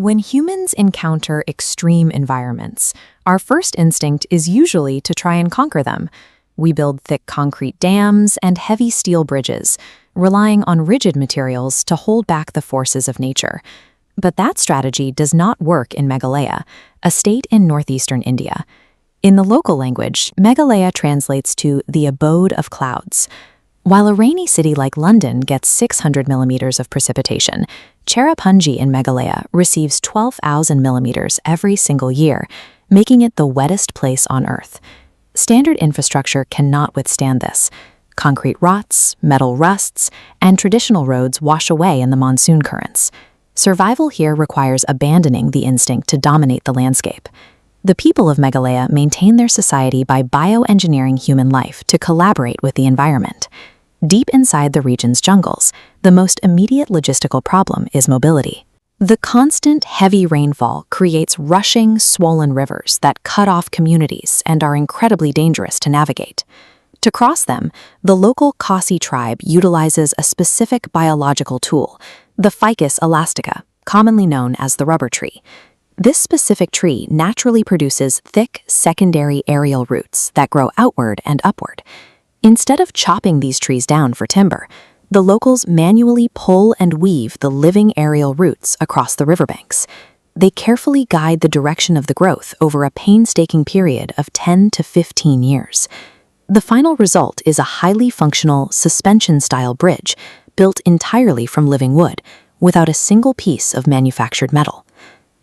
When humans encounter extreme environments, our first instinct is usually to try and conquer them. We build thick concrete dams and heavy steel bridges, relying on rigid materials to hold back the forces of nature. But that strategy does not work in Meghalaya, a state in northeastern India. In the local language, Meghalaya translates to the abode of clouds. While a rainy city like London gets 600 millimeters of precipitation, Cherrapunji in Meghalaya receives 12,000 millimeters every single year, making it the wettest place on Earth. Standard infrastructure cannot withstand this. Concrete rots, metal rusts, and traditional roads wash away in the monsoon currents. Survival here requires abandoning the instinct to dominate the landscape. The people of Meghalaya maintain their society by bioengineering human life to collaborate with the environment. Deep inside the region's jungles, the most immediate logistical problem is mobility. The constant heavy rainfall creates rushing, swollen rivers that cut off communities and are incredibly dangerous to navigate. To cross them, the local Khasi tribe utilizes a specific biological tool, the Ficus elastica, commonly known as the rubber tree. This specific tree naturally produces thick, secondary aerial roots that grow outward and upward. Instead of chopping these trees down for timber, the locals manually pull and weave the living aerial roots across the riverbanks. They carefully guide the direction of the growth over a painstaking period of 10 to 15 years. The final result is a highly functional, suspension-style bridge built entirely from living wood, without a single piece of manufactured metal.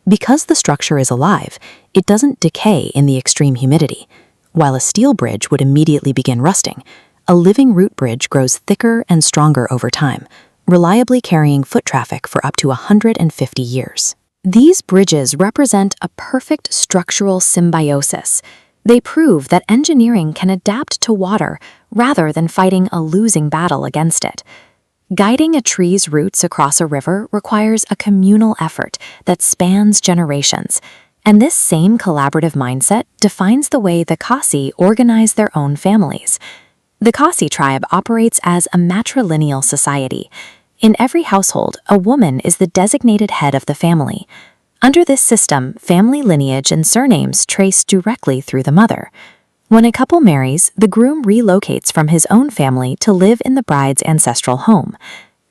Because the structure is alive, it doesn't decay in the extreme humidity. While a steel bridge would immediately begin rusting, a living root bridge grows thicker and stronger over time, reliably carrying foot traffic for up to 150 years. These bridges represent a perfect structural symbiosis. They prove that engineering can adapt to water rather than fighting a losing battle against it. Guiding a tree's roots across a river requires a communal effort that spans generations. And this same collaborative mindset defines the way the Khasi organize their own families. The Khasi tribe operates as a matrilineal society. In every household, a woman is the designated head of the family. Under this system, family lineage and surnames trace directly through the mother. When a couple marries, the groom relocates from his own family to live in the bride's ancestral home.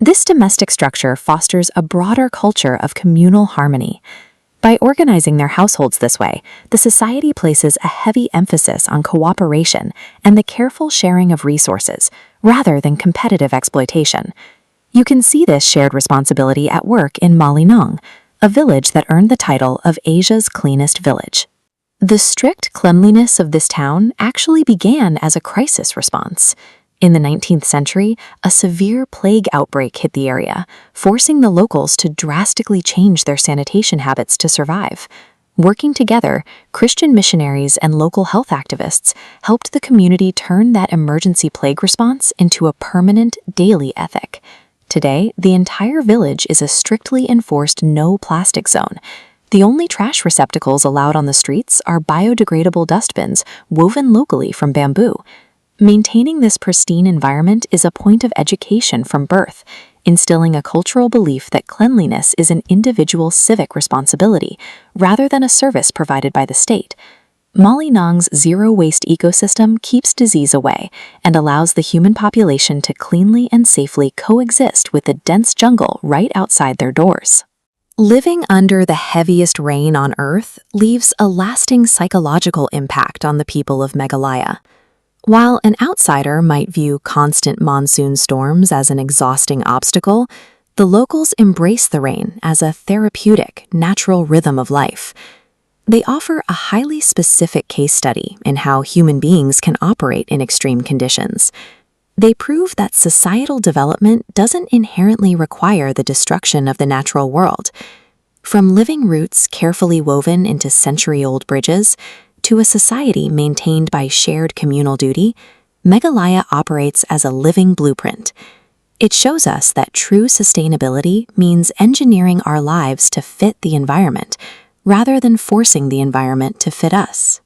This domestic structure fosters a broader culture of communal harmony. By organizing their households this way, the society places a heavy emphasis on cooperation and the careful sharing of resources, rather than competitive exploitation. You can see this shared responsibility at work in Mawlynnong, a village that earned the title of Asia's Cleanest Village. The strict cleanliness of this town actually began as a crisis response. In the 19th century, a severe plague outbreak hit the area, forcing the locals to drastically change their sanitation habits to survive. Working together, Christian missionaries and local health activists helped the community turn that emergency plague response into a permanent, daily ethic. Today, the entire village is a strictly enforced no plastic zone. The only trash receptacles allowed on the streets are biodegradable dustbins woven locally from bamboo. Maintaining this pristine environment is a point of education from birth, instilling a cultural belief that cleanliness is an individual civic responsibility, rather than a service provided by the state. Mawlynnong's zero-waste ecosystem keeps disease away and allows the human population to cleanly and safely coexist with the dense jungle right outside their doors. Living under the heaviest rain on Earth leaves a lasting psychological impact on the people of Meghalaya. While an outsider might view constant monsoon storms as an exhausting obstacle, the locals embrace the rain as a therapeutic, natural rhythm of life. They offer a highly specific case study in how human beings can operate in extreme conditions. They prove that societal development doesn't inherently require the destruction of the natural world. From living roots carefully woven into century-old bridges, to a society maintained by shared communal duty, Meghalaya operates as a living blueprint. It shows us that true sustainability means engineering our lives to fit the environment, rather than forcing the environment to fit us.